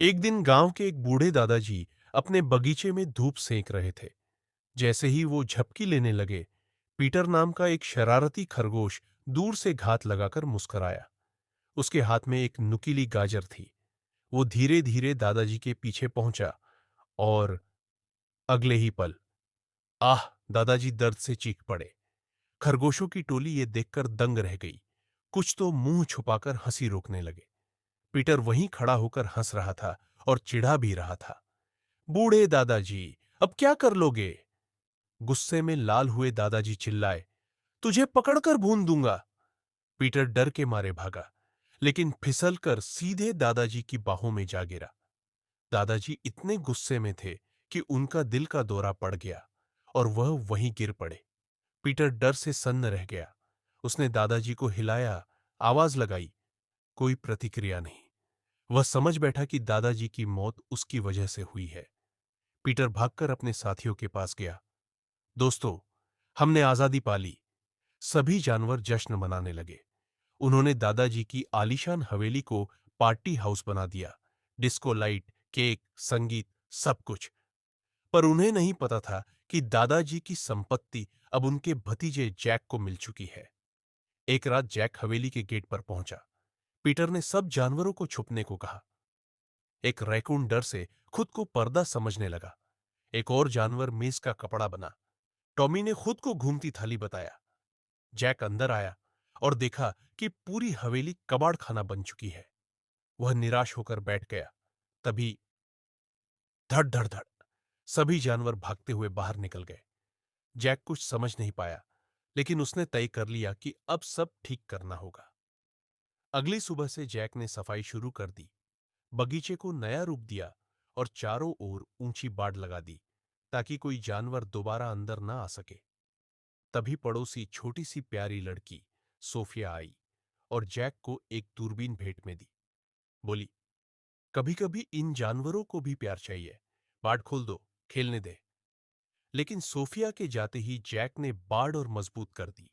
एक दिन गांव के एक बूढ़े दादाजी अपने बगीचे में धूप सेंक रहे थे। जैसे ही वो झपकी लेने लगे, पीटर नाम का एक शरारती खरगोश दूर से घात लगाकर मुस्कुराया। उसके हाथ में एक नुकीली गाजर थी। वो धीरे धीरे दादाजी के पीछे पहुंचा और अगले ही पल, आह! दादाजी दर्द से चीख पड़े। खरगोशों की टोली ये देखकर दंग रह गई। कुछ तो मुंह छुपाकर हंसी रोकने लगे। पीटर वहीं खड़ा होकर हंस रहा था और चिढ़ा भी रहा था। बूढ़े दादाजी, अब क्या कर लोगे? गुस्से में लाल हुए दादाजी चिल्लाए, तुझे पकड़कर भून दूंगा। पीटर डर के मारे भागा, लेकिन फिसलकर सीधे दादाजी की बाहों में जा गिरा। दादाजी इतने गुस्से में थे कि उनका दिल का दौरा पड़ गया और वह वहीं गिर पड़े। पीटर डर से सन्न रह गया। उसने दादाजी को हिलाया, आवाज लगाई, कोई प्रतिक्रिया नहीं। वह समझ बैठा कि दादाजी की मौत उसकी वजह से हुई है। पीटर भागकर अपने साथियों के पास गया। दोस्तों, हमने आजादी पा ली। सभी जानवर जश्न मनाने लगे। उन्होंने दादाजी की आलीशान हवेली को पार्टी हाउस बना दिया। डिस्को लाइट, केक, संगीत, सब कुछ। पर उन्हें नहीं पता था कि दादाजी की संपत्ति अब उनके भतीजे जैक को मिल चुकी है। एक रात जैक हवेली के गेट पर पहुंचा। पीटर ने सब जानवरों को छुपने को कहा। एक रैकून डर से खुद को पर्दा समझने लगा। एक और जानवर मेज का कपड़ा बना। टॉमी ने खुद को घूमती थाली बताया। जैक अंदर आया और देखा कि पूरी हवेली कबाड़ खाना बन चुकी है। वह निराश होकर बैठ गया। तभी धड़ धड़ धड़, सभी जानवर भागते हुए बाहर निकल गए। जैक कुछ समझ नहीं पाया, लेकिन उसने तय कर लिया कि अब सब ठीक करना होगा। अगली सुबह से जैक ने सफाई शुरू कर दी, बगीचे को नया रूप दिया और चारों ओर ऊंची बाड़ लगा दी ताकि कोई जानवर दोबारा अंदर ना आ सके। तभी पड़ोसी छोटी सी प्यारी लड़की सोफिया आई और जैक को एक दूरबीन भेंट में दी। बोली, कभी कभी इन जानवरों को भी प्यार चाहिए। बाड़ खोल दो, खेलने दे। लेकिन सोफिया के जाते ही जैक ने बाड़ और मजबूत कर दी।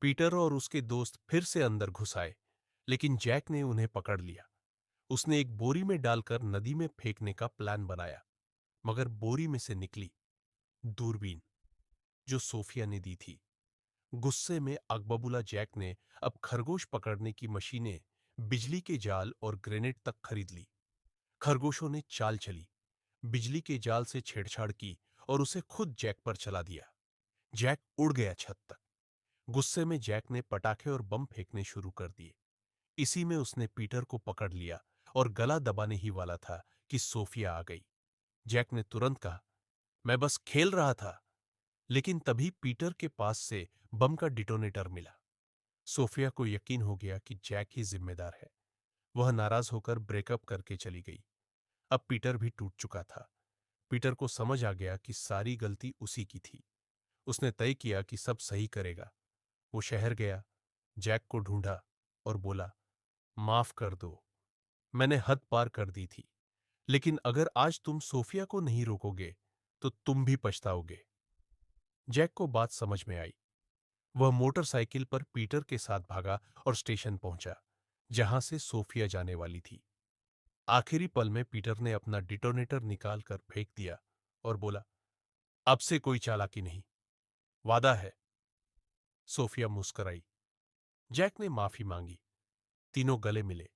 पीटर और उसके दोस्त फिर से अंदर घुस आए, लेकिन जैक ने उन्हें पकड़ लिया। उसने एक बोरी में डालकर नदी में फेंकने का प्लान बनाया, मगर बोरी में से निकली दूरबीन, जो सोफिया ने दी थी। गुस्से में अगबबुला जैक ने अब खरगोश पकड़ने की मशीनें, बिजली के जाल और ग्रेनेड तक खरीद ली। खरगोशों ने चाल चली, बिजली के जाल से छेड़छाड़ की और उसे खुद जैक पर चला दिया। जैक उड़ गया छत तक। गुस्से में जैक ने पटाखे और बम फेंकने शुरू कर दिए। इसी में उसने पीटर को पकड़ लिया और गला दबाने ही वाला था कि सोफिया आ गई। जैक ने तुरंत कहा, मैं बस खेल रहा था। लेकिन तभी पीटर के पास से बम का डिटोनेटर मिला। सोफिया को यकीन हो गया कि जैक ही जिम्मेदार है। वह नाराज होकर ब्रेकअप करके चली गई। अब पीटर भी टूट चुका था। पीटर को समझ आ गया कि सारी गलती उसी की थी। उसने तय किया कि सब सही करेगा। वो शहर गया, जैक को ढूंढा और बोला, माफ कर दो, मैंने हद पार कर दी थी। लेकिन अगर आज तुम सोफिया को नहीं रोकोगे तो तुम भी पछताओगे। जैक को बात समझ में आई। वह मोटरसाइकिल पर पीटर के साथ भागा और स्टेशन पहुंचा, जहां से सोफिया जाने वाली थी। आखिरी पल में पीटर ने अपना डिटोनेटर निकालकर फेंक दिया और बोला, अब से कोई चालाकी नहीं, वादा है। सोफिया मुस्कुराई। जैक ने माफी मांगी। तीनों गले मिले।